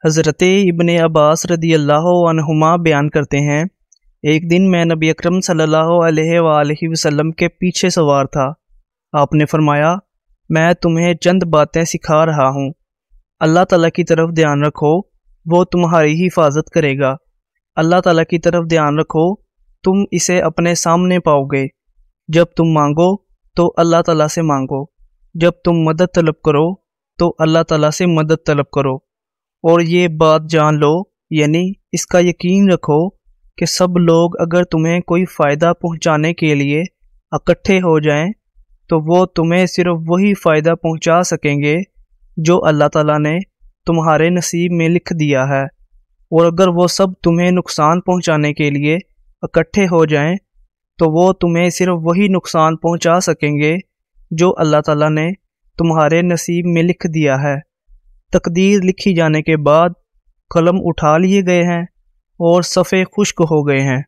حضرت ابن عباس رضی اللہ عنہما بیان کرتے ہیں، ایک دن میں نبی اکرم صلی اللہ علیہ وآلہ وسلم کے پیچھے سوار تھا۔ آپ نے فرمایا، میں تمہیں چند باتیں سکھا رہا ہوں، اللہ تعالیٰ کی طرف دھیان رکھو، وہ تمہاری حفاظت کرے گا۔ اللہ تعالیٰ کی طرف دھیان رکھو، تم اسے اپنے سامنے پاؤ گے۔ جب تم مانگو تو اللہ تعالیٰ سے مانگو، جب تم مدد طلب کرو تو اللہ تعالیٰ سے مدد طلب کرو، اور یہ بات جان لو، یعنی اس کا یقین رکھو کہ سب لوگ اگر تمہیں کوئی فائدہ پہنچانے کے لیے اکٹھے ہو جائیں تو وہ تمہیں صرف وہی فائدہ پہنچا سکیں گے جو اللہ تعالیٰ نے تمہارے نصیب میں لکھ دیا ہے، اور اگر وہ سب تمہیں نقصان پہنچانے کے لیے اکٹھے ہو جائیں تو وہ تمہیں صرف وہی نقصان پہنچا سکیں گے جو اللہ تعالیٰ نے تمہارے نصیب میں لکھ دیا ہے۔ تقدیر لکھی جانے کے بعد قلم اٹھا لیے گئے ہیں اور صفحے خشک ہو گئے ہیں۔